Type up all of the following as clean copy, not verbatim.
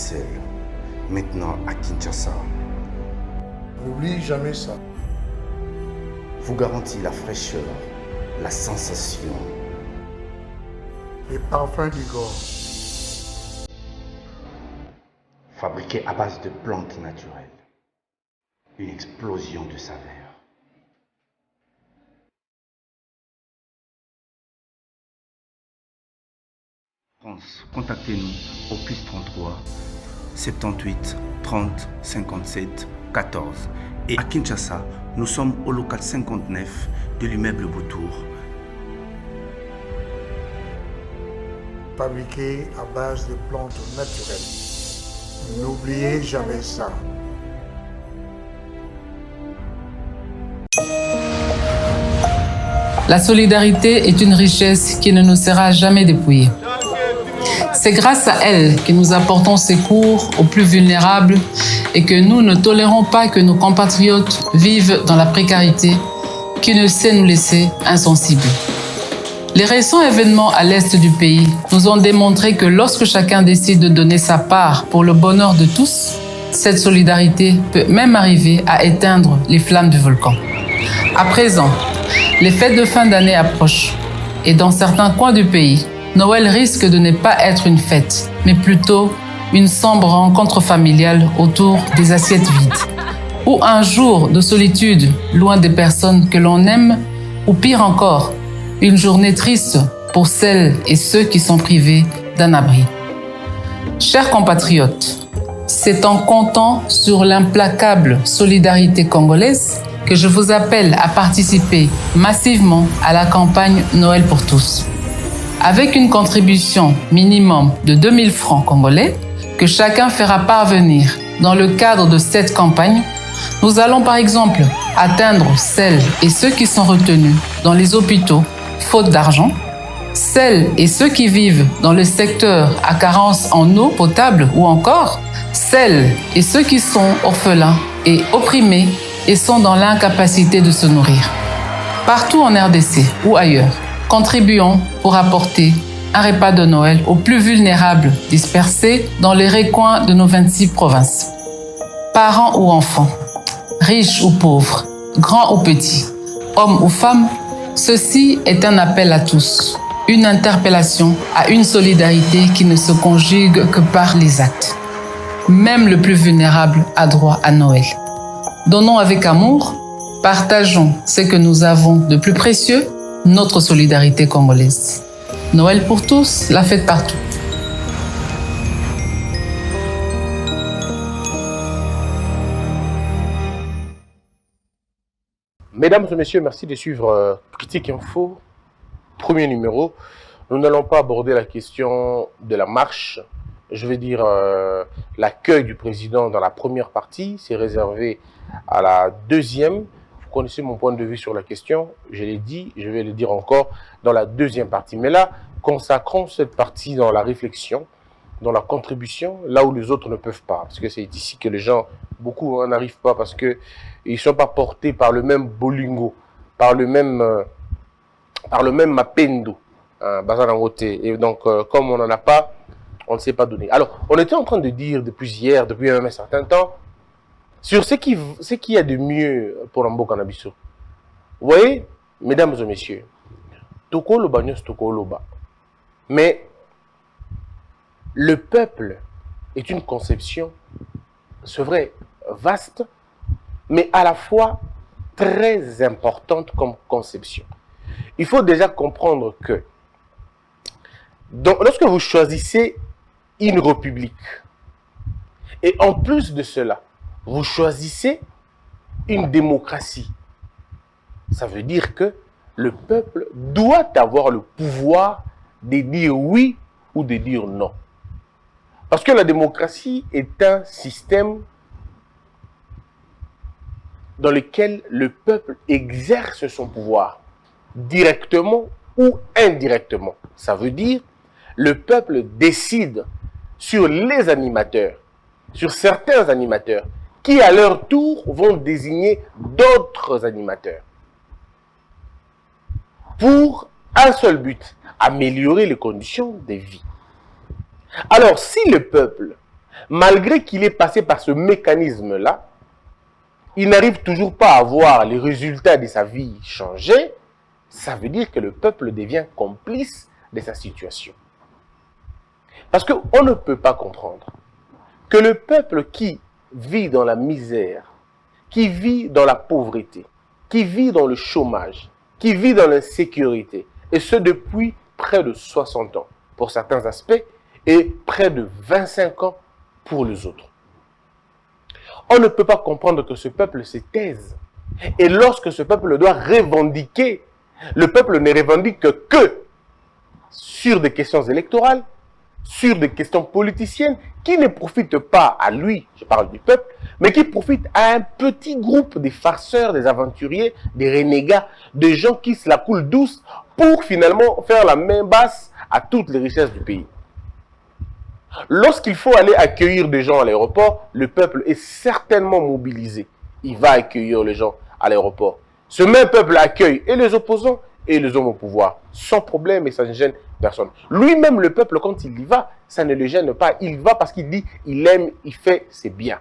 Bruxelles, maintenant à Kinshasa, N'oublie jamais ça. vous garantit la fraîcheur, la sensation. Les parfums d'Igor. Fabriqué à base de plantes naturelles. Une explosion de saveurs. France, contactez-nous au plus 33 78 30 57 14. Et à Kinshasa, nous sommes au local 59 de l'immeuble Boutour. Fabriqué à base de plantes naturelles. N'oubliez jamais ça. La solidarité est une richesse qui ne nous sera jamais dépouillée. C'est grâce à elle que nous apportons secours aux plus vulnérables et que nous ne tolérons pas que nos compatriotes vivent dans la précarité qui ne sait nous laisser insensibles. Les récents événements à l'est du pays nous ont démontré que lorsque chacun décide de donner sa part pour le bonheur de tous, cette solidarité peut même arriver à éteindre les flammes du volcan. À présent, les fêtes de fin d'année approchent et dans certains coins du pays, Noël risque de ne pas être une fête, mais plutôt une sombre rencontre familiale autour des assiettes vides. Ou un jour de solitude loin des personnes que l'on aime, ou pire encore, une journée triste pour celles et ceux qui sont privés d'un abri. Chers compatriotes, c'est en comptant sur l'implacable solidarité congolaise que je vous appelle à participer massivement à la campagne Noël pour tous. Avec une contribution minimum de 2000 francs congolais que chacun fera parvenir dans le cadre de cette campagne, nous allons par exemple atteindre celles et ceux qui sont retenus dans les hôpitaux faute d'argent, celles et ceux qui vivent dans le secteur à carence en eau potable ou encore celles et ceux qui sont orphelins et opprimés et sont dans l'incapacité de se nourrir. Partout en RDC ou ailleurs, contribuons pour apporter un repas de Noël aux plus vulnérables dispersés dans les recoins de nos 26 provinces. Parents ou enfants, riches ou pauvres, grands ou petits, hommes ou femmes, ceci est un appel à tous, une interpellation à une solidarité qui ne se conjugue que par les actes. Même le plus vulnérable a droit à Noël. Donnons avec amour, partageons ce que nous avons de plus précieux, notre solidarité congolaise. Noël pour tous, la fête partout. Mesdames et messieurs, merci de suivre Critique Info, premier numéro. Nous n'allons pas aborder la question de la marche. Je vais dire l'accueil du président dans la première partie, c'est réservé à la deuxième. Vous connaissez mon point de vue sur la question, je l'ai dit, je vais le dire encore dans la deuxième partie. Mais là, consacrons cette partie dans la réflexion, dans la contribution, là où les autres ne peuvent pas. Parce que c'est ici que les gens, beaucoup n'arrivent pas parce qu'ils ne sont pas portés par le même bolingo, par le même mapendo, et donc, comme on n'en a pas, on ne sait pas donner. Alors, on était en train de dire depuis hier, depuis même un certain temps, sur ce qu'il y a de mieux pour Mboka Nabiso. Vous voyez, mesdames et messieurs, Toko Loba Nyos Toko Loba. Mais le peuple est une conception, c'est vrai, vaste, mais à la fois très importante comme conception. Il faut déjà comprendre que lorsque vous choisissez une république, et en plus de cela, vous choisissez une démocratie, ça veut dire que le peuple doit avoir le pouvoir de dire oui ou de dire non. Parce que la démocratie est un système dans lequel le peuple exerce son pouvoir directement ou indirectement. Ça veut dire le peuple décide sur les animateurs, sur certains animateurs, qui à leur tour vont désigner d'autres animateurs. Pour un seul but, améliorer les conditions de vie. Alors, si le peuple malgré qu'il est passé par ce mécanisme-là, il n'arrive toujours pas à voir les résultats de sa vie changer, ça veut dire que le peuple devient complice de sa situation. Parce qu'on ne peut pas comprendre que le peuple qui vit dans la misère, qui vit dans la pauvreté, qui vit dans le chômage, qui vit dans l'insécurité, et ce depuis près de 60 ans pour certains aspects, et près de 25 ans pour les autres. On ne peut pas comprendre que ce peuple se taise. Et lorsque ce peuple doit revendiquer, le peuple ne revendique que sur des questions électorales, sur des questions politiciennes, qui ne profitent pas à lui, je parle du peuple, mais qui profitent à un petit groupe des farceurs, des aventuriers, des renégats, des gens qui se la coulent douce pour finalement faire la main basse à toutes les richesses du pays. Lorsqu'il faut aller accueillir des gens à l'aéroport, le peuple est certainement mobilisé. Il va accueillir les gens à l'aéroport. Ce même peuple accueille et les opposants et les hommes au pouvoir, sans problème, et ça ne gêne personne. Lui-même, le peuple, quand il y va, ça ne le gêne pas. Il va parce qu'il dit, il aime, il fait, c'est bien.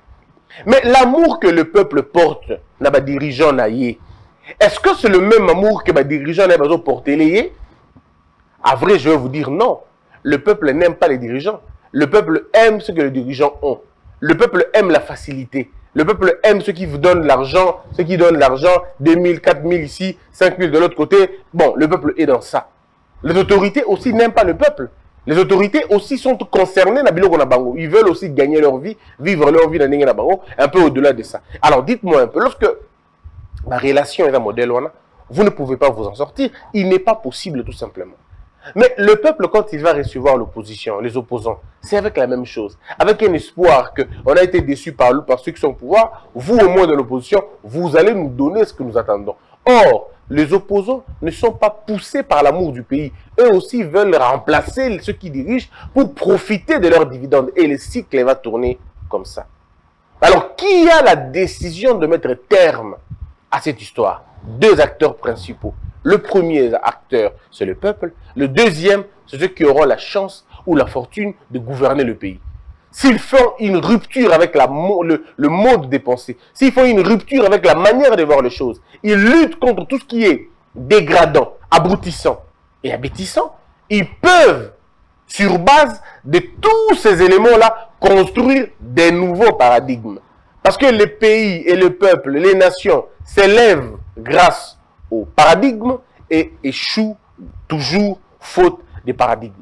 Mais l'amour que le peuple porte, n'a pas dirigeant naïe. Est-ce que c'est le même amour que ma dirigeant n'a pas porté? À vrai, je vais vous dire non. Le peuple n'aime pas les dirigeants. Le peuple aime ce que les dirigeants ont. Le peuple aime la facilité. Le peuple aime ceux qui vous donnent l'argent, ceux qui donnent l'argent, 2 000, 4 000 ici, 5 000 de l'autre côté. Bon, le peuple est dans ça. Les autorités aussi n'aiment pas le peuple. Les autorités aussi sont concernées dans Biloko Nabango. Ils veulent aussi gagner leur vie, vivre leur vie dans Nabango, un peu au-delà de ça. Alors dites-moi un peu, lorsque la relation est un modèle, vous ne pouvez pas vous en sortir. Il n'est pas possible tout simplement. Mais le peuple, quand il va recevoir l'opposition, les opposants, c'est avec la même chose. Avec un espoir qu'on a été déçus par ceux qui sont au pouvoir, vous au moins de l'opposition, vous allez nous donner ce que nous attendons. Or, les opposants ne sont pas poussés par l'amour du pays. Eux aussi veulent remplacer ceux qui dirigent pour profiter de leurs dividendes. Et le cycle va tourner comme ça. Alors, qui a la décision de mettre terme à cette histoire? Deux acteurs principaux. Le premier acteur, c'est le peuple. Le deuxième, c'est ceux qui auront la chance ou la fortune de gouverner le pays. S'ils font une rupture avec le mode des pensées, s'ils font une rupture avec la manière de voir les choses, ils luttent contre tout ce qui est dégradant, abrutissant et abêtissant, ils peuvent, sur base de tous ces éléments-là, construire des nouveaux paradigmes. Parce que les pays et le peuple, les nations, s'élèvent grâce au paradigme et échouent toujours faute des paradigmes.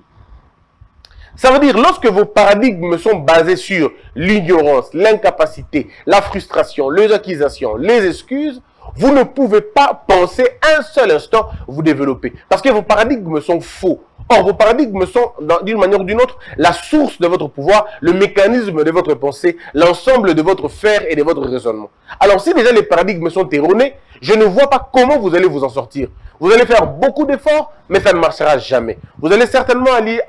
Ça veut dire, lorsque vos paradigmes sont basés sur l'ignorance, l'incapacité, la frustration, les accusations, les excuses, vous ne pouvez pas penser un seul instant vous développer. Parce que vos paradigmes sont faux. Or, vos paradigmes sont, d'une manière ou d'une autre, la source de votre pouvoir, le mécanisme de votre pensée, l'ensemble de votre faire et de votre raisonnement. Alors, si déjà les paradigmes sont erronés, je ne vois pas comment vous allez vous en sortir. Vous allez faire beaucoup d'efforts, mais ça ne marchera jamais. Vous allez certainement aller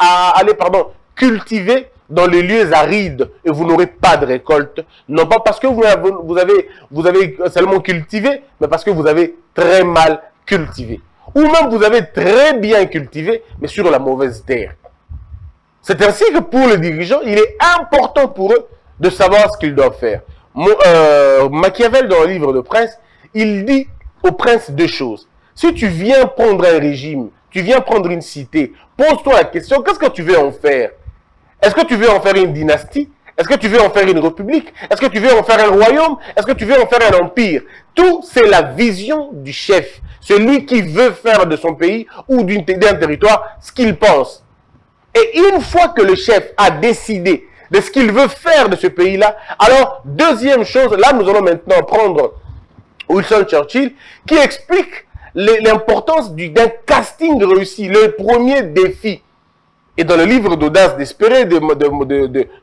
cultiver dans les lieux arides et vous n'aurez pas de récolte. Non pas parce que vous avez seulement cultivé, mais parce que vous avez très mal cultivé. Ou même vous avez très bien cultivé, mais sur la mauvaise terre. C'est ainsi que pour les dirigeants, il est important pour eux de savoir ce qu'ils doivent faire. Machiavel, dans le livre de Prince, il dit au prince deux choses. Si tu viens prendre un régime, tu viens prendre une cité, pose-toi la question, qu'est-ce que tu veux en faire? Est-ce que tu veux en faire une dynastie? Est-ce que tu veux en faire une république? Est-ce que tu veux en faire un royaume? Est-ce que tu veux en faire un empire? Tout, c'est la vision du chef. Celui qui veut faire de son pays ou d'un territoire ce qu'il pense. Et une fois que le chef a décidé de ce qu'il veut faire de ce pays-là, alors, deuxième chose, là nous allons maintenant prendre Winston Churchill, qui explique l'importance d'un casting réussi, le premier défi. Et dans le livre d'Audace d'espérer de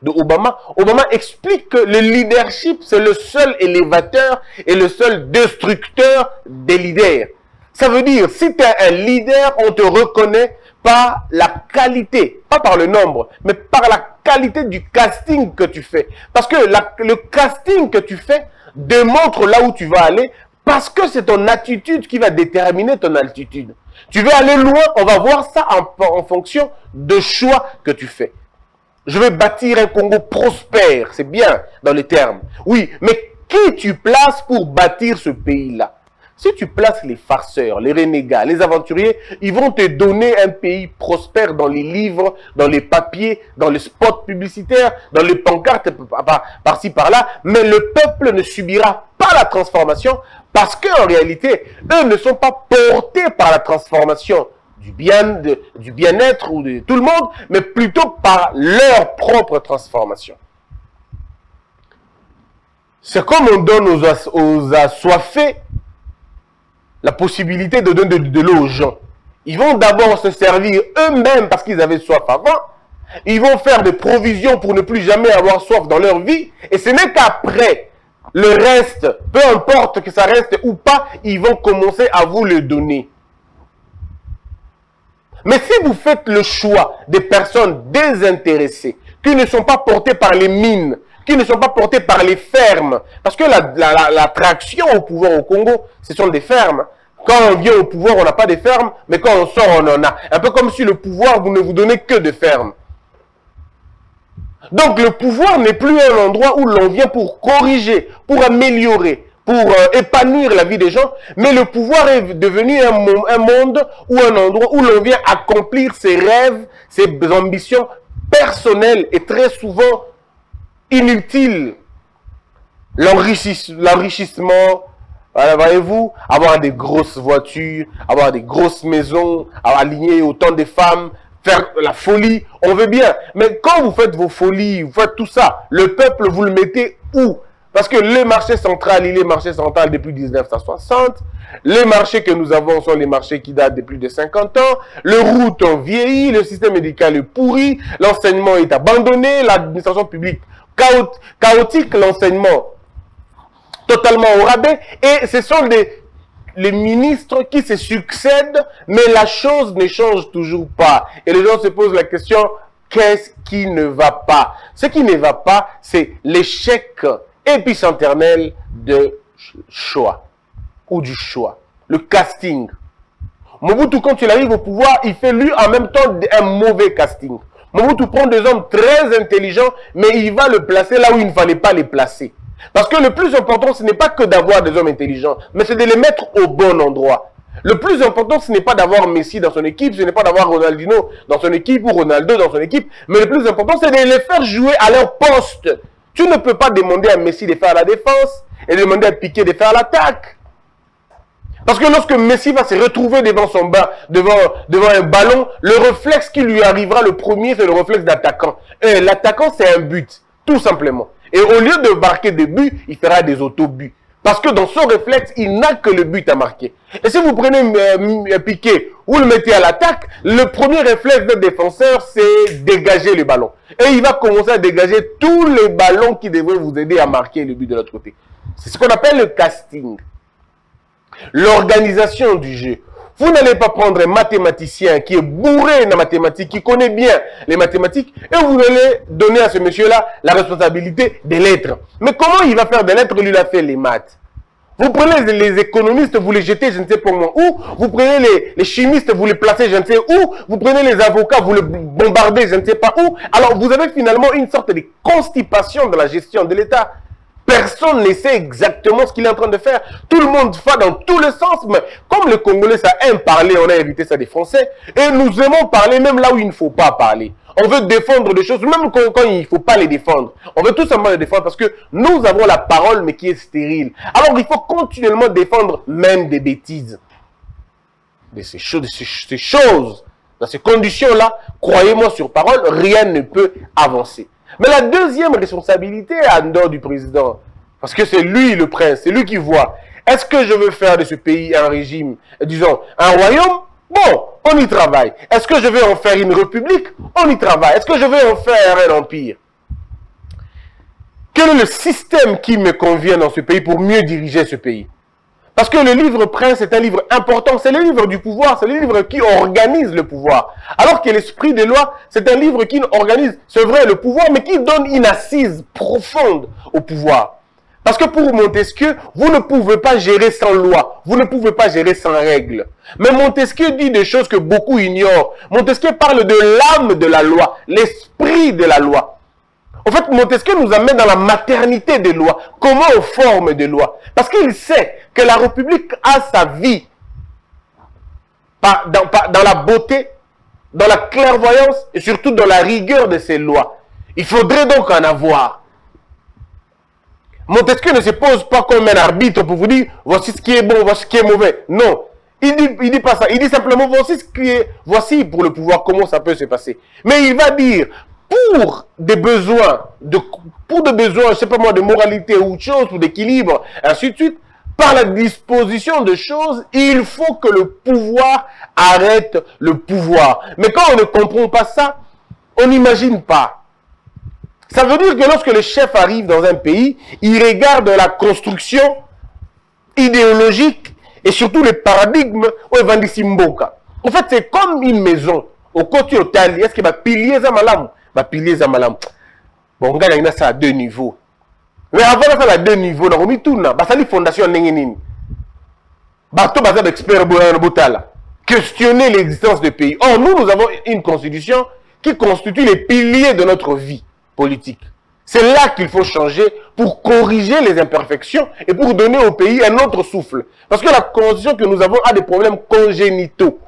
Obama, Obama explique que le leadership, c'est le seul élévateur et le seul destructeur des leaders. Ça veut dire, si tu es un leader, on te reconnaît par la qualité, pas par le nombre, mais par la qualité du casting que tu fais. Parce que le casting que tu fais démontre là où tu vas aller, parce que c'est ton attitude qui va déterminer ton altitude. Tu veux aller loin, on va voir ça en fonction de choix que tu fais. Je vais bâtir un Congo prospère. C'est bien dans les termes. Oui, mais qui tu places pour bâtir ce pays-là? Si tu places les farceurs, les renégats, les aventuriers, ils vont te donner un pays prospère dans les livres, dans les papiers, dans les spots publicitaires, dans les pancartes par-ci par-là. Mais le peuple ne subira pas la transformation parce qu'en réalité, eux ne sont pas portés par la transformation du bien-être ou de tout le monde, mais plutôt par leur propre transformation. C'est comme on donne aux assoiffés la possibilité de donner de l'eau aux gens. Ils vont d'abord se servir eux-mêmes parce qu'ils avaient soif avant. Ils vont faire des provisions pour ne plus jamais avoir soif dans leur vie. Et ce n'est qu'après, le reste, peu importe que ça reste ou pas, ils vont commencer à vous le donner. Mais si vous faites le choix des personnes désintéressées, qui ne sont pas portées par les mines, qui ne sont pas portées par les fermes, parce que l'attraction au pouvoir au Congo, ce sont des fermes. Quand on vient au pouvoir, on n'a pas de fermes, mais quand on sort, on en a. Un peu comme si le pouvoir, vous ne vous donnez que de fermes. Donc le pouvoir n'est plus un endroit où l'on vient pour corriger, pour améliorer, pour épanouir la vie des gens, mais le pouvoir est devenu un monde ou un endroit où l'on vient accomplir ses rêves, ses ambitions personnelles et très souvent inutiles. L'enrichissement, voilà, voyez-vous, avoir des grosses voitures, avoir des grosses maisons, aligner autant de femmes, faire la folie, on veut bien. Mais quand vous faites vos folies, vous faites tout ça, le peuple, vous le mettez où? Parce que le marché central, il est marché central depuis 1960. Les marchés que nous avons sont les marchés qui datent de plus de 50 ans. Les routes ont vieilli, le système médical est pourri, l'enseignement est abandonné, l'administration publique chaotique, l'enseignement totalement au rabais. Et ce sont les ministres qui se succèdent, mais la chose ne change toujours pas. Et les gens se posent la question, qu'est-ce qui ne va pas? Ce qui ne va pas, c'est l'échec épicenternel de choix, ou du choix, le casting. Mobutu, quand il arrive au pouvoir, il fait lui en même temps un mauvais casting. Mobutu prend des hommes très intelligents, mais il va le placer là où il ne fallait pas les placer. Parce que le plus important, ce n'est pas que d'avoir des hommes intelligents, mais c'est de les mettre au bon endroit. Le plus important, ce n'est pas d'avoir Messi dans son équipe, ce n'est pas d'avoir Ronaldinho dans son équipe ou Ronaldo dans son équipe, mais le plus important, c'est de les faire jouer à leur poste. Tu ne peux pas demander à Messi de faire la défense et demander à Piqué de faire l'attaque. Parce que lorsque Messi va se retrouver devant un ballon, le réflexe qui lui arrivera le premier, c'est le réflexe d'attaquant. Et l'attaquant, c'est un but, tout simplement. Et au lieu de marquer des buts, il fera des auto-buts. Parce que dans son réflexe, il n'a que le but à marquer. Et si vous prenez Piqué, vous le mettez à l'attaque, le premier réflexe d'un défenseur, c'est dégager le ballon. Et il va commencer à dégager tous les ballons qui devraient vous aider à marquer le but de l'autre côté. C'est ce qu'on appelle le casting. L'organisation du jeu. Vous n'allez pas prendre un mathématicien qui est bourré de mathématiques, qui connaît bien les mathématiques, et vous allez donner à ce monsieur-là la responsabilité des lettres. Mais comment il va faire des lettres? Lui, il a fait les maths. Vous prenez les économistes, vous les jetez je ne sais pas où. Vous prenez les chimistes, vous les placez je ne sais où. Vous prenez les avocats, vous les bombardez je ne sais pas où. Alors, vous avez finalement une sorte de constipation de la gestion de l'État. Personne ne sait exactement ce qu'il est en train de faire. Tout le monde va dans tous les sens. Mais comme les Congolais, ça aime parler, on a évité ça des Français. Et nous aimons parler même là où il ne faut pas parler. On veut défendre des choses, même quand il ne faut pas les défendre. On veut tout simplement les défendre parce que nous avons la parole, mais qui est stérile. Alors il faut continuellement défendre même des bêtises. De ces choses, dans ces conditions-là, croyez-moi sur parole, rien ne peut avancer. Mais la deuxième responsabilité en dehors du président, parce que c'est lui le prince, c'est lui qui voit. Est-ce que je veux faire de ce pays un régime, disons, un royaume? Bon, on y travaille. Est-ce que je veux en faire une république? On y travaille. Est-ce que je veux en faire un empire? Quel est le système qui me convient dans ce pays pour mieux diriger ce pays? Parce que le livre Prince est un livre important, c'est le livre du pouvoir, c'est le livre qui organise le pouvoir. Alors que l'esprit des lois, c'est un livre qui organise, c'est vrai, le pouvoir, mais qui donne une assise profonde au pouvoir. Parce que pour Montesquieu, vous ne pouvez pas gérer sans loi. Vous ne pouvez pas gérer sans règles. Mais Montesquieu dit des choses que beaucoup ignorent. Montesquieu parle de l'âme de la loi, l'esprit de la loi. En fait, Montesquieu nous amène dans la maternité des lois. Comment on forme des lois? Parce qu'il sait que la République a sa vie dans la beauté, dans la clairvoyance et surtout dans la rigueur de ses lois. Il faudrait donc en avoir. Montesquieu ne se pose pas comme un arbitre pour vous dire voici ce qui est bon, voici ce qui est mauvais. Non, il dit pas ça. Il dit simplement voici pour le pouvoir comment ça peut se passer. Mais il va dire pour des besoins, je sais pas moi, de moralité ou autre chose, ou d'équilibre, ainsi de suite, par la disposition de choses, il faut que le pouvoir arrête le pouvoir. Mais quand on ne comprend pas ça, on n'imagine pas. Ça veut dire que lorsque le chef arrive dans un pays, il regarde la construction idéologique et surtout les paradigmes où il va dire Simboka. En fait, c'est comme une maison. Au côté hôtel, est-ce qu'il va pilier ça malam? Va pilier ça malam. Bon, regarde, il y a ça à 2 niveaux. Mais avant ça, à 2 niveaux, on a mis tout là. Ça, les fondations n'engénine. Bateau bazar d'experts botala. Questionner l'existence du pays. Or, nous avons une constitution qui constitue les piliers de notre vie politique. C'est là qu'il faut changer pour corriger les imperfections et pour donner au pays un autre souffle. Parce que la constitution que nous avons a des problèmes congénitaux.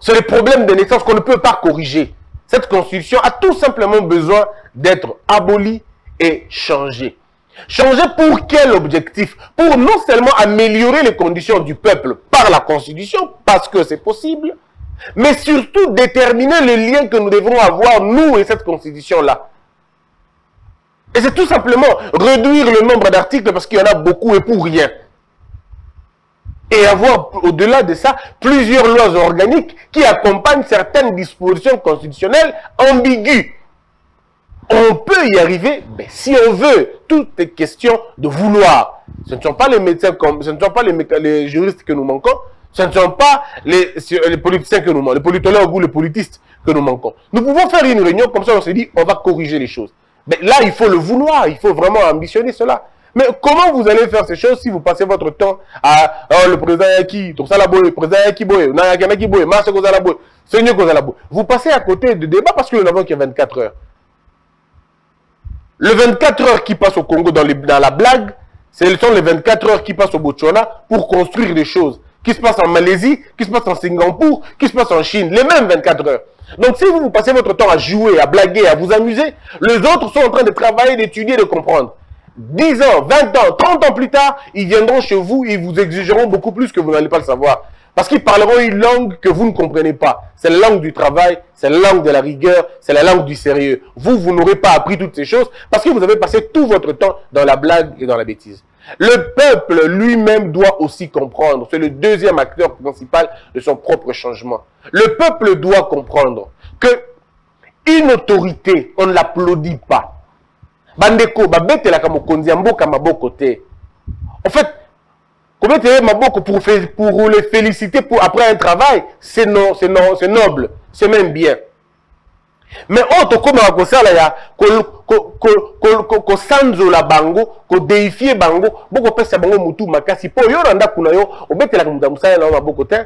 C'est des problèmes de naissance qu'on ne peut pas corriger. Cette constitution a tout simplement besoin d'être abolie et changée. Changer pour quel objectif? Pour non seulement améliorer les conditions du peuple par la constitution, parce que c'est possible, mais surtout déterminer le lien que nous devrons avoir, nous et cette constitution-là. Et c'est tout simplement réduire le nombre d'articles parce qu'il y en a beaucoup et pour rien. Et avoir, au-delà de ça, plusieurs lois organiques qui accompagnent certaines dispositions constitutionnelles ambiguës. On peut y arriver, mais si on veut, tout est question de vouloir. Ce ne sont pas les médecins, ce ne sont pas les juristes que nous manquons, ce ne sont pas les politiciens que nous manquons, les politologues ou les politistes que nous manquons. Nous pouvons faire une réunion comme ça, on se dit, on va corriger les choses. Mais là, il faut le vouloir, il faut vraiment ambitionner cela. Mais comment vous allez faire ces choses si vous passez votre temps à le président Yaki, le président Yaki Boye, Nayaki Boye, Marche Kozalaboye, Seigneur Kozalaboye. Vous passez à côté de débats parce que nous n'avons que 24 heures. Le 24 heures qui passent au Congo dans la blague, ce sont les 24 heures qui passent au Botswana pour construire des choses. Qui se passent en Malaisie, qui se passent en Singapour, qui se passent en Chine. Les mêmes 24 heures. Donc si vous passez votre temps à jouer, à blaguer, à vous amuser, les autres sont en train de travailler, d'étudier, de comprendre. 10 ans, 20 ans, 30 ans plus tard, ils viendront chez vous et ils vous exigeront beaucoup plus que vous n'allez pas le savoir. Parce qu'ils parleront une langue que vous ne comprenez pas. C'est la langue du travail, c'est la langue de la rigueur, c'est la langue du sérieux. Vous n'aurez pas appris toutes ces choses parce que vous avez passé tout votre temps dans la blague et dans la bêtise. Le peuple lui-même doit aussi comprendre. C'est le deuxième acteur principal de son propre changement. Le peuple doit comprendre que une autorité, on ne l'applaudit pas. Bandeko, babete la kamokonzi mboka maboko te. En fait, comment te maboko pour les féliciter après un travail, c'est noble, c'est même bien. Mais autre comme on ça là ko sanzo la bango, ko déifier bango, boko pesa bango mutu makasi po yo randa kuna yo, obetela ka mutamsala na maboko te.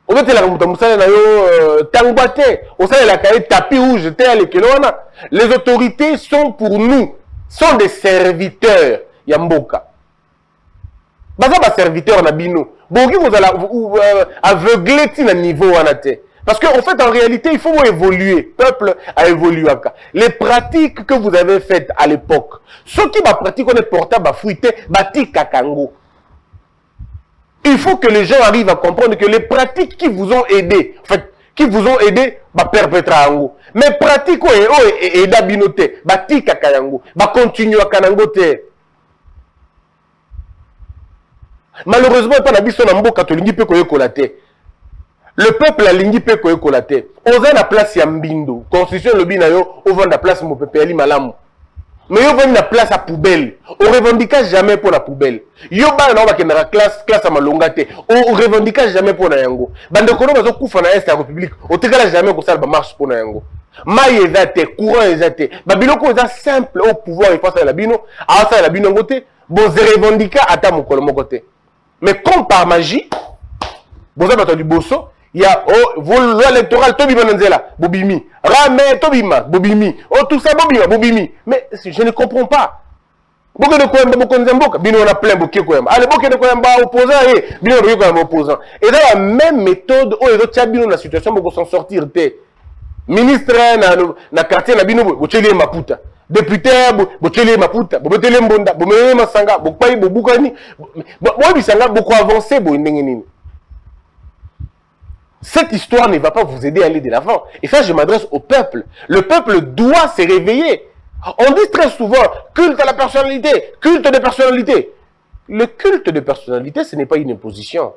Obetela ka mutamsala na yo tangwa te, osala ka tapis rouge te ale kelona. Les autorités sont pour nous, sont des serviteurs ya mboka. Baza ba serviteur na bino. Bongi vous allez aveugler ti na niveau wana te. Parce qu'en fait, en réalité, il faut évoluer. Le peuple a évolué. Les pratiques que vous avez faites à l'époque, ceux qui pratiquent, on est portable à fruiter, bâti kakango. Il faut que les gens arrivent à comprendre que les pratiques qui vous ont aidé, en fait, qui vous ont aidé, perpétra ango. Mais pratiques et aida binote, bâti kakayango, continue à kanango te. Malheureusement, pas d'habit son ambo catholique peut collater. Le peuple a lingi pe ko ekolaté. Oza na place ya mbindo. Constitution lobi na yo, on vend la place mo pepeli malamu. Mais yo vend la place à poubelle. On revendique jamais pour la poubelle. Yo ba na ba kenara classe à malonga te. On revendique jamais pour na yango. Bande kono bazo kufa na est la république. O tekala jamais ko sala ba marche pour na yango. Maï ezate, courant ezate. Babiloko eza simple au pouvoir et face à la bino. À ça la bino côté. Bon ze revendiquer ata mokolo mon côté. Mais comme par magie, bon ça du bosso, il y a loi électorale tobima nzela, bobimi. Rame tobima, bobimi. Oh tout ça bobima, bobimi. Mais je ne comprends pas. Beaucoup de Koyamba, beaucoup de Zemboka, bino on a plein beaucoup de Koyamba. Allez, beaucoup de Koyamba opposants, bino on a Koyamba opposants. Et dans la même méthode, on est bino la situation pour s'en sortir. Ministre na quartier na bino bocheli maputa. Député bocheli maputa, bocheli mbonda, bomele masanga, bopai bobukani. Moi bisanga beaucoup avancé bo ndenge nini. Cette histoire ne va pas vous aider à aller de l'avant. Et ça je m'adresse au peuple. Le peuple doit se réveiller. On dit très souvent culte à la personnalité, culte de personnalité. Le culte de personnalité, ce n'est pas une imposition.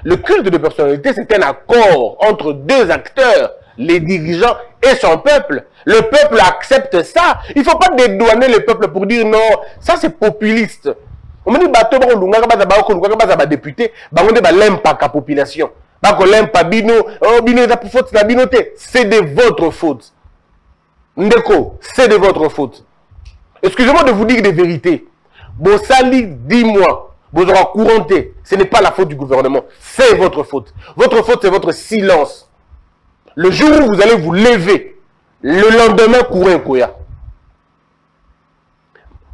Le culte de personnalité, c'est un accord entre deux acteurs, les dirigeants et son peuple. Le peuple accepte ça. Il ne faut pas dédouaner le peuple pour dire non, ça c'est populiste. On me dit bateau ba député, ba on dit ba l'impact à population. Ba ko l'impact bino, oh bino za pour faute la binoté, c'est de votre faute. Ndeko, c'est de votre faute. Excusez-moi de vous dire des vérités. Bossali, dis-moi, vous aurez couranté. Ce n'est pas la faute du gouvernement, c'est votre faute. Votre faute, c'est votre silence. Le jour où vous allez vous lever, le lendemain, courez Koya.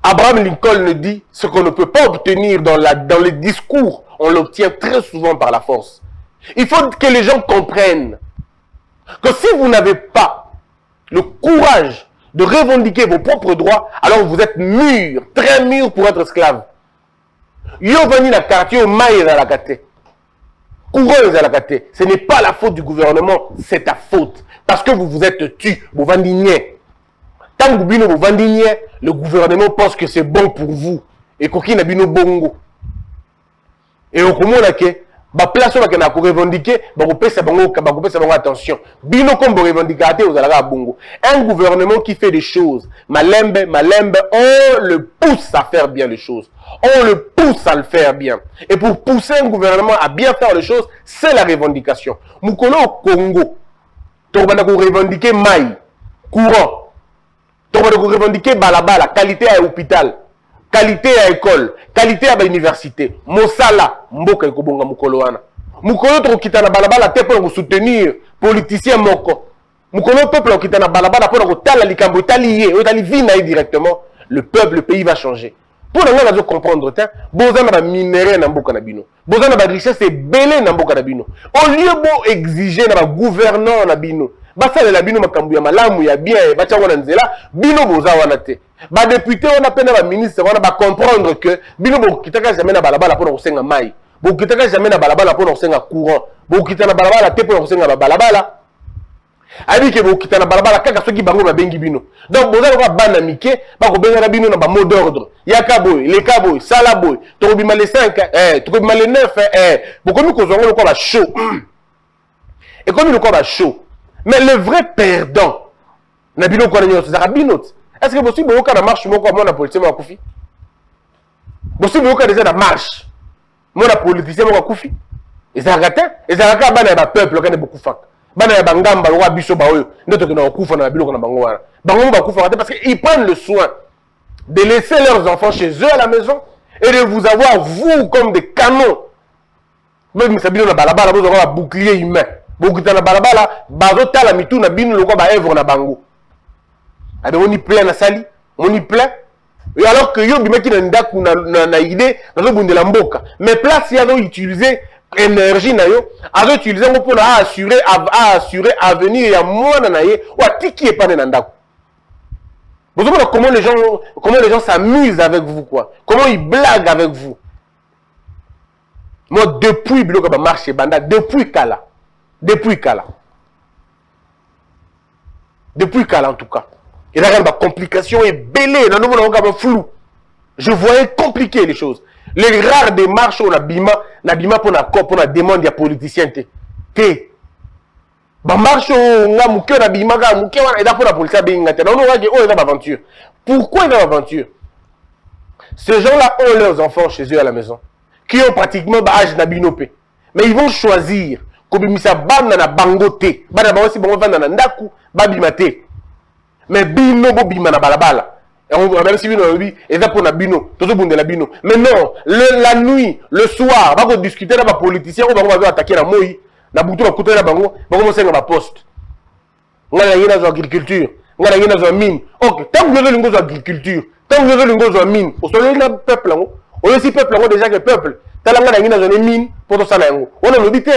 Abraham Lincoln dit ce qu'on ne peut pas obtenir dans les discours, on l'obtient très souvent par la force. Il faut que les gens comprennent que si vous n'avez pas le courage de revendiquer vos propres droits, alors vous êtes mûr, très mûr pour être esclave. Yo veni na quartier au maïs à la kate. Coureuse à la kate. Ce n'est pas la faute du gouvernement, c'est ta faute. Parce que vous vous êtes tu, vous vendiniez. Tant que vous vendiniez, le gouvernement pense que c'est bon pour vous. Et koki na bino bongo. Et au comment là que ba place là que na ko revendiquer, ba ko pesa bango attention. Bino comme revendicateur vous allez à bongo. Un gouvernement qui fait des choses, malembe, on le pousse à faire bien les choses. On le pousse à le faire bien. Et pour pousser un gouvernement à bien faire les choses, c'est la revendication. Mukolo au Congo, tu vas revendiquer maï, courant. Tu vas revendiquer balabala, qualité à l'hôpital, qualité à l'école, qualité à l'université. Mosala, mboka ekobonga mukolo wana. Mukolo to kitana balabala te pour soutenir politicien moko. Mukolo peuple kitana balabala pour kotala likambo talié, otali vina directement, le peuple, le pays va changer. Pour nous comprendre, bozana ba minéraux na mboka na bino. Bozana ba richesse belé na mboka na bino. Au lieu de exiger na ba gouverneur na bino. Basa la bino makambu ya malamu ya bien ba tsango na nzela, bino boza wana te. Ba député on appelle ba ministre on va comprendre que bino bo kitaka jamais na balabala pour kosenga mai. Bo kitaka jamais na balabala pour kosenga courant. Bo kitana balabala te pour kosenga balabala. Abi ke bo kitana balabala kaka soki bango ba bengi bino. Donc bozana ko bana mike ba ko benga na bino na ba mot d'ordre. Yaka boy, les kaboy, sala boy, to bima les 5 to bima les 9 bokomi ko zongo ko ba chaud. Et comme il ko ba chaud. Mais le vrai perdant na bino ko na nyoso za bino. Est-ce que possible boka na marche moko mo na politicien mo akufi? Possible boka déjà na marche. Mo na politicien mo akufi. Ezaka bana ba peuple kana beaucoup fak. Bana ya bangamba roi biso ba oyo ndoto kina okufa na biloko na bango wana. Bango ba kufa parce qu'ils prennent le soin de laisser leurs enfants chez eux à la maison et de vous avoir vous comme des canons. Même sabino na balabala vous aurez un bouclier humain. Bokita na balabala bazo tala mitu na bino loko ba œuvre na bango. Ade on y plein na sali, on y plein. Et alors que yo bimaki na ndaku na idée na bundela mboka. Mais place ya do utiliser énergie na yo azo utiliser ngo pour assurer avenir ya mwana na ye wa tiki epane na ndako. Vous voyez comment les gens s'amusent avec vous quoi. Comment ils blaguent avec vous. Moi depuis biloko ba marché banda depuis kala en tout cas. Et là la complication est belée na nouveau na flou. Je voyais compliquer les choses. Les rares démarches on a bima pour la demande des politiciens te ba marche nga muke na bima ga muke wana eda pour la police benga te non nga oh eza aventure. Pourquoi eza aventure? Ces gens-là ont leurs enfants chez eux à la maison qui ont pratiquement âge na binopé. Mais ils vont choisir kobimisa bana na bangote bana bango si bango vanda na ndaku babima te mais bino bo bima na balabala même si bino lobi eza pour na bino tozo bundela bino mais non la nuit le soir bako discuter na ba politiciens bango ba attaquer na moi na butu ba kutela bango mo senga ba poste ngala yina zo agriculture ngala yina zo mine ok tant que lingo zo agriculture tant que lingo zo mine au soleil na peuple ngo o si peuple ngo déjà que peuple tala ngala yina zo mine pour to sala ngo on lobi te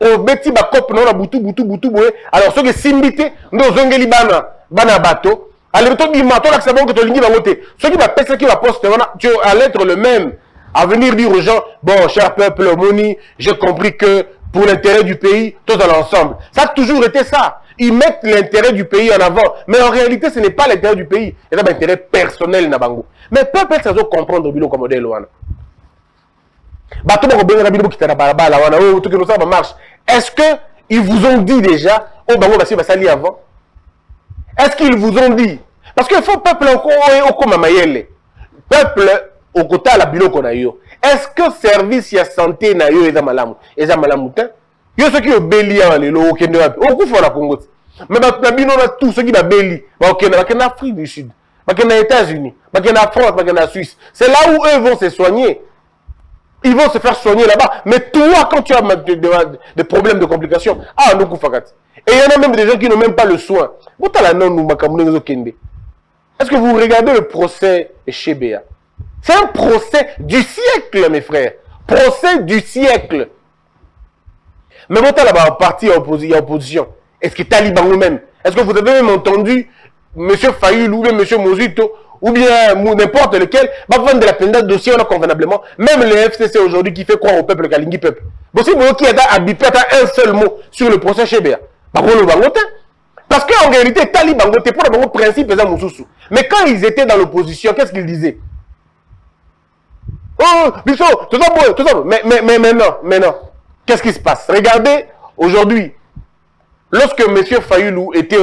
o beti ba cop na butu boye alors ce que simbité ndo zongeli bana bateau allez to bima to l'accès bon que to lingi bango te ce qui va pesa qui va poste tu allais être le même à venir dire aux gens bon cher peuple Moni j'ai compris que pour l'intérêt du pays tous dans l'ensemble ça a toujours été ça. Ils mettent l'intérêt du pays en avant. Mais en réalité, ce n'est pas l'intérêt du pays. C'est un intérêt personnel. Mais peuple, ça doit comprendre le modèle. Est-ce qu'ils vous ont dit déjà, oh, bah, va s'allier avant? Est-ce qu'ils vous ont dit? Parce qu'il faut peuple au comme Mayele. Peuple au côté de la bilo qu'on a eu. Est-ce que service et santé na yo est malamu? Est-ce malamu? Yo ceux qui ont béli en l'élo au Kenya, au coup la Congo. Mais bino na tous ceux qui ont béli, au Kenya, en Afrique du Sud, en États-Unis, en France, en Suisse. C'est là où eux vont se soigner. Ils vont se faire soigner là-bas. Mais toi, quand tu as des problèmes de complications, ah, nous koufakat. Et il y en a même des gens qui n'ont même pas le soin. Est-ce que vous regardez le procès chez Béa? C'est un procès du siècle, mes frères. Procès du siècle. Mais vous avez là-bas parti en opposition. Est-ce que Taliban eux-mêmes? Est-ce que vous avez même entendu M. Fayoulou ou M. Mozito ou bien n'importe lequel va vendre de la peine de dossier convenablement? Même le FCC aujourd'hui qui fait croire au peuple Kalingi peuple. Bon, si vous qui êtes habitué à un seul mot sur le procès chez Béa, parce qu'en réalité, Taliban était pour le principe des Moussoussou. Mais quand ils étaient dans l'opposition, qu'est-ce qu'ils disaient? Oh, Bichot, tout ça, mais non. Qu'est-ce qui se passe? Regardez, aujourd'hui, lorsque M. Fayoulou était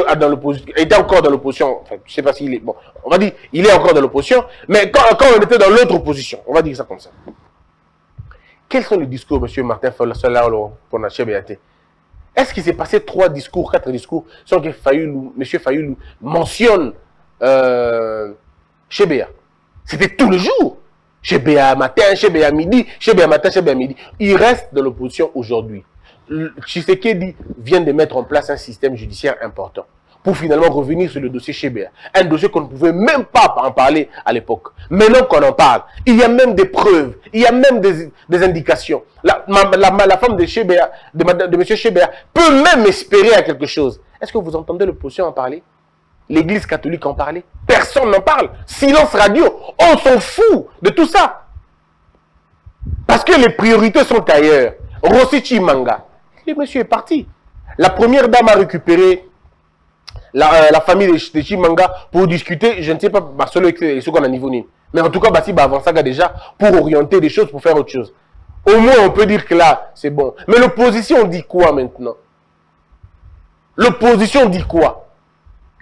encore dans l'opposition, enfin, je ne sais pas s'il est, bon, on va dire, il est encore dans l'opposition, mais quand on était dans l'autre opposition, on va dire ça comme ça. Quels sont les discours, M. Martin Fayulu, pour la CBAT? Est-ce qu'il s'est passé 4 discours sans que M. Fayoulou mentionne Chébéa? C'était tous les jours. Chébéa matin, Chébéa midi, Chébéa matin, Chébéa midi. Il reste dans l'opposition aujourd'hui. Tshisekedi vient de mettre en place un système judiciaire important pour finalement revenir sur le dossier Chébéa. Un dossier qu'on ne pouvait même pas en parler à l'époque. Maintenant qu'on en parle, il y a même des preuves, il y a même des indications. La femme de Chébéa, de M. Chébéa, peut même espérer à quelque chose. Est-ce que vous entendez l'opposition en parler? L'église catholique en parler? Personne n'en parle. Silence radio. On s'en fout de tout ça. Parce que les priorités sont ailleurs. Rossi Chimanga, le monsieur est parti. La première dame a récupéré la famille de Chimanga pour discuter, je ne sais pas, ce qu'on a niveau ni. Mais en tout cas, Bassi va avancer déjà pour orienter des choses, pour faire autre chose. Au moins, on peut dire que là, c'est bon. Mais l'opposition dit quoi maintenant? L'opposition dit quoi?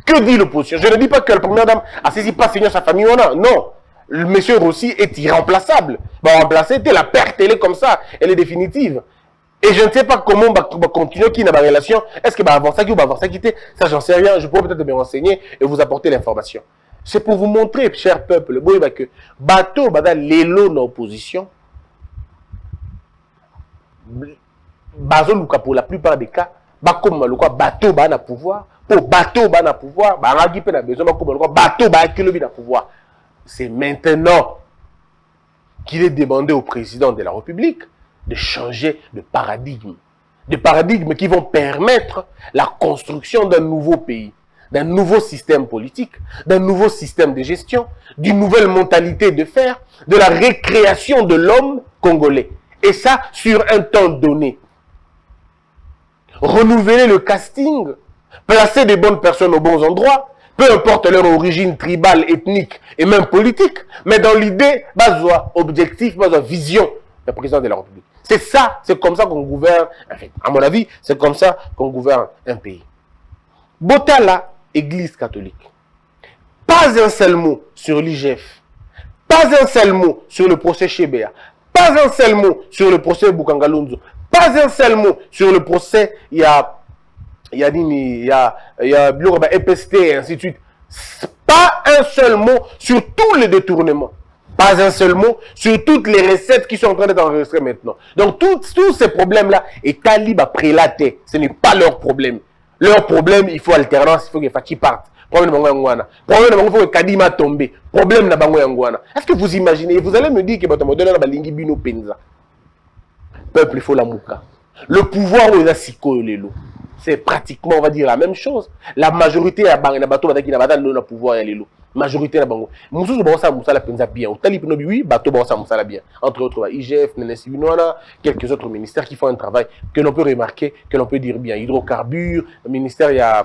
Que dit l'opposition? Je ne dis pas que la première dame a saisi pas signé sa famille, non. Le monsieur Rossi est irremplaçable. Va remplacer, la perte, elle est comme ça, elle est définitive. Et je ne sais pas comment on va continuer qui n'a pas relation. Est-ce qu'il va avancer ou va avancer quitter? Ça, j'en sais rien. Je pourrais peut-être me renseigner et vous apporter l'information. C'est pour vous montrer, cher peuple, que bateau, l'élo dans l'opposition, pour la plupart des cas, comme le bateau na pouvoir, pour bateau na pouvoir, pouvoir. C'est maintenant qu'il est demandé au président de la République de changer de paradigme. Des paradigmes qui vont permettre la construction d'un nouveau pays, d'un nouveau système politique, d'un nouveau système de gestion, d'une nouvelle mentalité de faire, de la récréation de l'homme congolais. Et ça, sur un temps donné. Renouveler le casting, placer des bonnes personnes aux bons endroits, peu importe leur origine tribale, ethnique et même politique, mais dans l'idée, objectif, vision du président de la République. C'est ça, c'est comme ça qu'on gouverne, enfin, à mon avis, c'est comme ça qu'on gouverne un pays. Botala, Église catholique. Pas un seul mot sur l'IGF. Pas un seul mot sur le procès Chébéa. Pas un seul mot sur le procès Boukangalunzo. Pas un seul mot sur le procès. Il y a EPST et ainsi de suite. Pas un seul mot sur tous les détournements. Pas un seul mot sur toutes les recettes qui sont en train d'être enregistrées maintenant. Donc tous ces problèmes-là, et Talib a prélaté. Ce n'est pas leur problème. Leur problème, il faut alternance, il faut que Faki parte. Problème de Bangoyangwana. Problème de Bangoyangwana, il faut que Kadima tombe. Problème de Bangoyangwana. Est-ce que vous imaginez, vous allez me dire que votre modèle est Balingi Bino Penza. Peuple, il faut la mouka. Le pouvoir, il a Siko Lelo. C'est pratiquement, on va dire, la même chose. La majorité a Bangé, bateau, qui n'a pas le pouvoir, il y a Lelo. Majorité à Bango. Moussou Bansa Moussala Penza bien. Au Talib Nobi, oui, bateau Bansa Moussala bien. Entre autres, IGF, Nenesi Binoana, quelques autres ministères qui font un travail que l'on peut remarquer, que l'on peut dire bien. Hydrocarbures, le ministère, il y a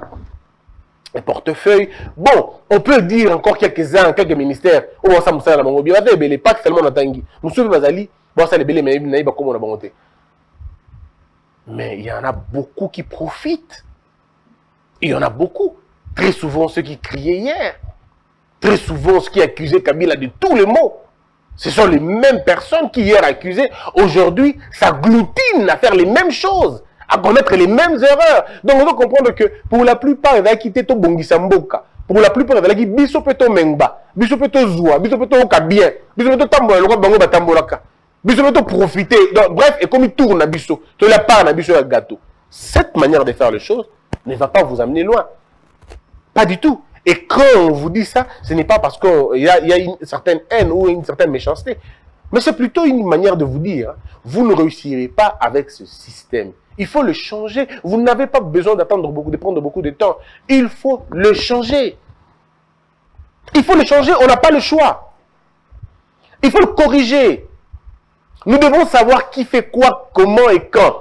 un portefeuille. Bon, on peut dire encore quelques-uns, quelques ministères. Oh, Bansa Moussala Bango bien. Les packs seulement Natangi. Moussou Bazali, Bansa les Belé, mais Naïba comme on a bangoté. Mais il y en a beaucoup qui profitent. Il y en a beaucoup. Très souvent, ceux qui criaient hier. Très souvent, ceux qui accusaient Kabila de tous les maux, ce sont les mêmes personnes qui hier accusaient, aujourd'hui s'agglutinent à faire les mêmes choses, à commettre les mêmes erreurs. Donc on doit comprendre que pour la plupart, il va quitter tout Bongisamboka. Pour la plupart, il va quitter Bisopeto Mengba, Bisopeto Zoua, Bisopeto Kabien, Bisopeto Tambola, le Bango Batambolaka, Bisopeto profiter. Donc, bref, et comme il tourne à Biso, tu la part à Biso à gâteau. Cette manière de faire les choses ne va pas vous amener loin. Pas du tout. Et quand on vous dit ça, ce n'est pas parce qu'il y a une certaine haine ou une certaine méchanceté. Mais c'est plutôt une manière de vous dire, vous ne réussirez pas avec ce système. Il faut le changer. Vous n'avez pas besoin de prendre beaucoup de temps. Il faut le changer. Il faut le changer, on n'a pas le choix. Il faut le corriger. Nous devons savoir qui fait quoi, comment et quand.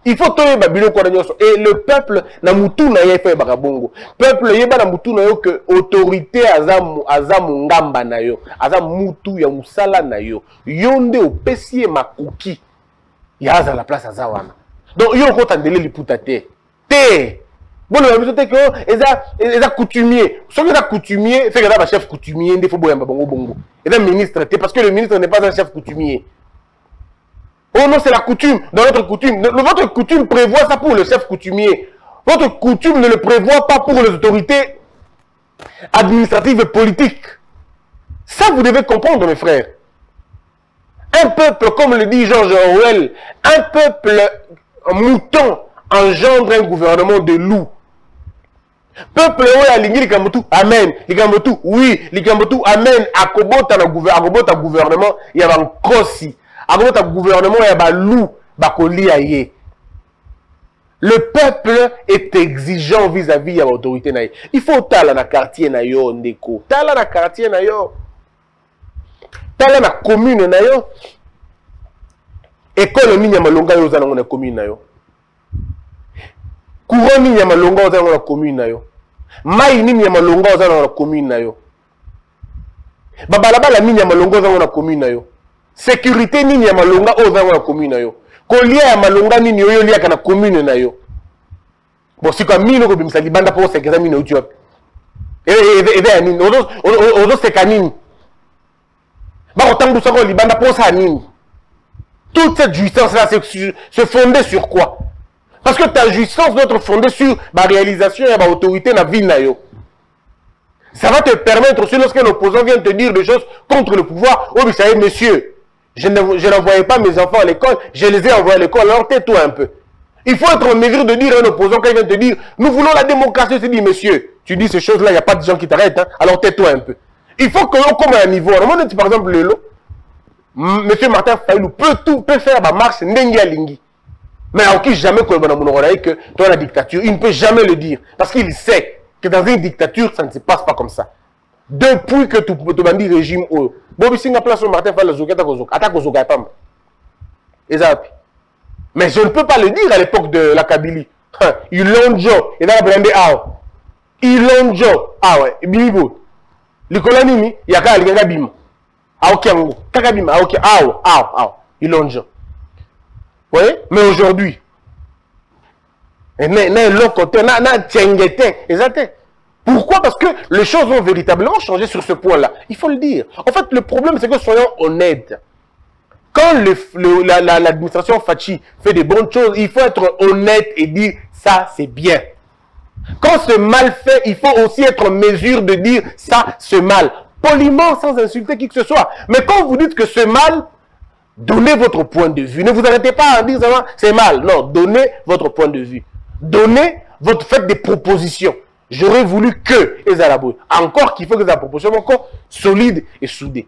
Il faut toyer Babylone et le peuple n'a moutou na yé fait barabongo. Peuple yeba na moutou na yo que autorité azamu ngamba na yo, azam moutou ya musala na yo. Yonde au pesie makuki. Yaza la place azawana. Donc yo ko tandele liputa te. Bon le biso te que eza coutumier. Ce que coutumier, c'est que là chef coutumier ndé fo boyamba bongo bongo. Et le ministre te parce que le ministre n'est pas un chef coutumier. Oh non, c'est la coutume. Dans notre coutume, votre coutume prévoit ça pour le chef coutumier. Votre coutume ne le prévoit pas pour les autorités administratives et politiques. Ça, vous devez comprendre, mes frères. Un peuple, comme le dit George Orwell, un peuple mouton engendre un gouvernement de loups. Peuple, amen. Ligambotu, oui. Ligambotu, amen. Akobota gouvernement, il y a un crossi. Avant le gouvernement, il y a loup, le peuple est exigeant vis-à-vis de l'autorité. Il faut tala na quartier na yo ndeko. Tala na quartier na yo. Tala na commune na yo. École ni malonga yo zana na commune na yo. Courant ni malonga zana na commune na yo. Mai ni malonga zana na commune na yo. Babalabala ni malonga zana na commune na yo. Sécurité nini ya malonga oza na commune na yo. Kolia ya malonga nini yo lia kana commune na yo. Bon si kwa mino ko bimisa libanda po sekeza mino uti wapi. Ya nini ozo seka nini. Ba kotangu sako libanda po sa nini. Toute cette jouissance là se fondait sur quoi? Parce que ta jouissance doit être fondée sur la réalisation et la autorité na ville na yo. Ça va te permettre aussi lorsque l'opposant vient te dire des choses contre le pouvoir. Oh, vous savez, monsieur, je n'envoyais pas mes enfants à l'école, je les ai envoyés à l'école, alors tais-toi un peu. Il faut être en mesure de dire à un opposant quand il vient te dire, nous voulons la démocratie, tu dis, monsieur, tu dis ces choses-là, il n'y a pas de gens qui t'arrêtent, hein, alors tais-toi un peu. Il faut que l'on commence à un niveau. Alors, par exemple, le lot, monsieur Martin Fayulu peut faire ma marche n'engi à lingi. Mais à qui jamais que dans la dictature, il ne peut jamais le dire. Parce qu'il sait que dans une dictature, ça ne se passe pas comme ça. Depuis que tu bandis régime, Bobi Singa place au Martin Fayulu, mais je ne peux pas le dire à l'époque de la Kabylie. Ils l'ont dit, et là, ils l'ont dit, ah ouais, Bibo. L'Icolanimi, il y a qu'à l'Igabim. Ah ok, Kakabim, ah ok, ils l'ont dit. Vous voyez? Mais aujourd'hui, pourquoi? Parce que les choses ont véritablement changé sur ce point-là. Il faut le dire. En fait, le problème, c'est que soyons honnêtes. Quand l'administration Fachi fait des bonnes choses, il faut être honnête et dire ça c'est bien. Quand c'est mal fait, il faut aussi être en mesure de dire ça c'est mal. Poliment, sans insulter qui que ce soit. Mais quand vous dites que c'est mal, donnez votre point de vue. Ne vous arrêtez pas à dire c'est mal. Non, donnez votre point de vue. Faites des propositions. J'aurais voulu que les Arabes, encore qu'il faut que les propositions soient encore solides et soudées.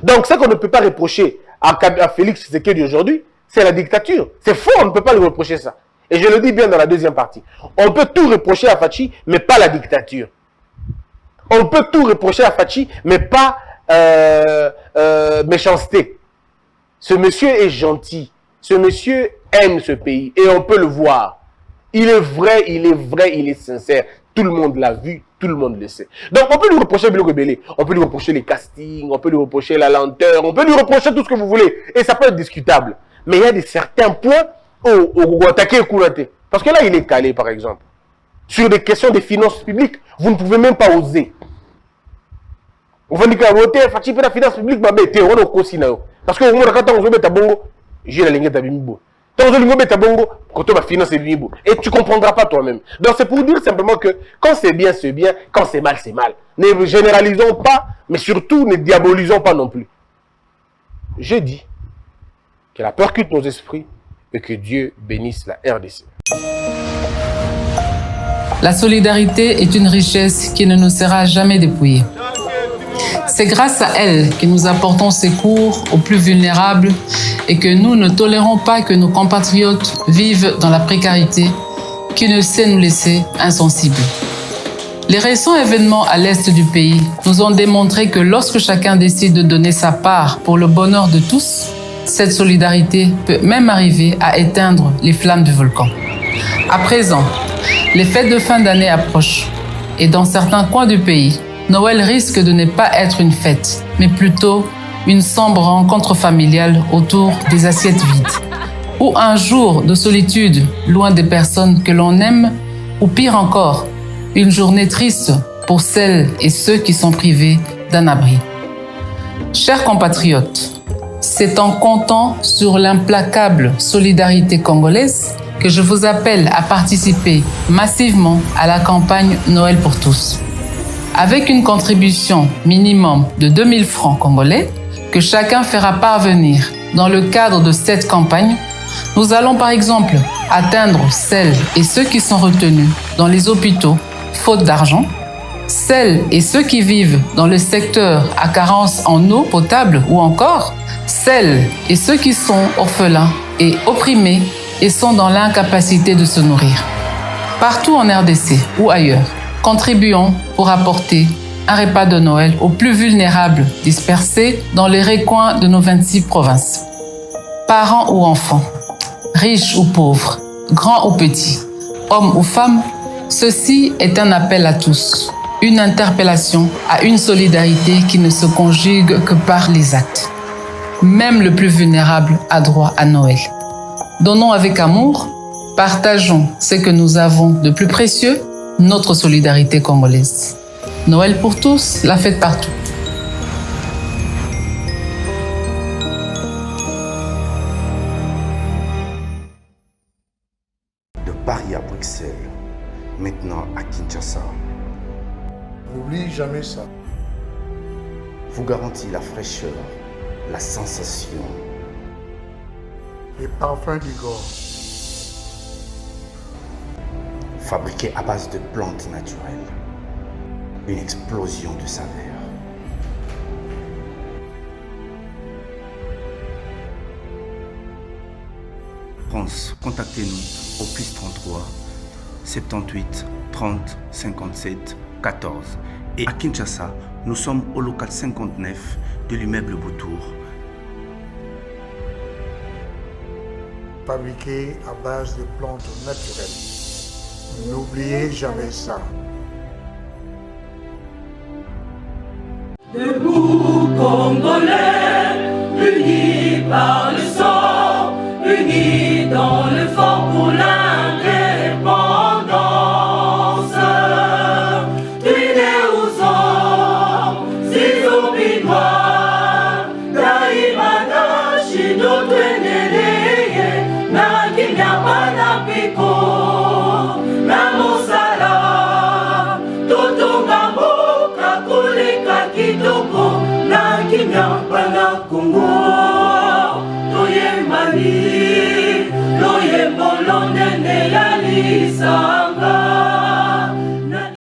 Donc, ce qu'on ne peut pas reprocher à Félix Tshisekedi aujourd'hui, c'est la dictature. C'est faux, on ne peut pas lui reprocher ça. Et je le dis bien dans la deuxième partie. On peut tout reprocher à Fachi, mais pas la dictature. On peut tout reprocher à Fachi, mais pas méchanceté. Ce monsieur est gentil. Ce monsieur aime ce pays. Et on peut le voir. Il est vrai, il est sincère. Tout le monde l'a vu, tout le monde le sait. Donc on peut lui reprocher Bilo Rebelle. On peut lui reprocher les castings, on peut lui reprocher la lenteur, on peut lui reprocher tout ce que vous voulez. Et ça peut être discutable. Mais il y a certains points où vous attaquez le Kounaté. Parce que là, il est calé, par exemple. Sur des questions de finances publiques, vous ne pouvez même pas oser. Vous dites que voter, Fachi la finance publique, on est aussi là. Parce que vous quand on veut bongo, j'ai la ligne de Bimbo. Et tu ne comprendras pas toi-même. Donc c'est pour dire simplement que quand c'est bien, quand c'est mal, c'est mal. Ne généralisons pas, mais surtout ne diabolisons pas non plus. Je dis que la percute nos esprits et que Dieu bénisse la RDC. La solidarité est une richesse qui ne nous sera jamais dépouillée. C'est grâce à elle que nous apportons secours aux plus vulnérables et que nous ne tolérons pas que nos compatriotes vivent dans la précarité qui ne sait nous laisser insensibles. Les récents événements à l'est du pays nous ont démontré que lorsque chacun décide de donner sa part pour le bonheur de tous, cette solidarité peut même arriver à éteindre les flammes du volcan. À présent, les fêtes de fin d'année approchent et dans certains coins du pays, Noël risque de ne pas être une fête, mais plutôt une sombre rencontre familiale autour des assiettes vides. Ou un jour de solitude loin des personnes que l'on aime, ou pire encore, une journée triste pour celles et ceux qui sont privés d'un abri. Chers compatriotes, c'est en comptant sur l'implacable solidarité congolaise que je vous appelle à participer massivement à la campagne Noël pour tous. Avec une contribution minimum de 2000 francs congolais que chacun fera parvenir dans le cadre de cette campagne, nous allons par exemple atteindre celles et ceux qui sont retenus dans les hôpitaux faute d'argent, celles et ceux qui vivent dans le secteur à carence en eau potable ou encore celles et ceux qui sont orphelins et opprimés et sont dans l'incapacité de se nourrir. Partout en RDC ou ailleurs, contribuons pour apporter un repas de Noël aux plus vulnérables dispersés dans les recoins de nos 26 provinces. Parents ou enfants, riches ou pauvres, grands ou petits, hommes ou femmes, ceci est un appel à tous, une interpellation à une solidarité qui ne se conjugue que par les actes. Même le plus vulnérable a droit à Noël. Donnons avec amour, partageons ce que nous avons de plus précieux, notre solidarité congolaise. Noël pour tous, la fête partout. De Paris à Bruxelles, maintenant à Kinshasa, N'oublie jamais ça. vous garantit la fraîcheur, la sensation, Les parfums d'Igor. fabriqué à base de plantes naturelles, une explosion de saveurs. France, contactez-nous au +33 78 30 57 14. Et à Kinshasa, nous sommes au local 59 de l'immeuble Boutour. Fabriqué à base de plantes naturelles. N'oubliez jamais ça. Debout Congolais, unis par le sang, unis dans le fort pour l'indépendance. Tués aux hommes, ces opinois, d'Aïmada. na Congo.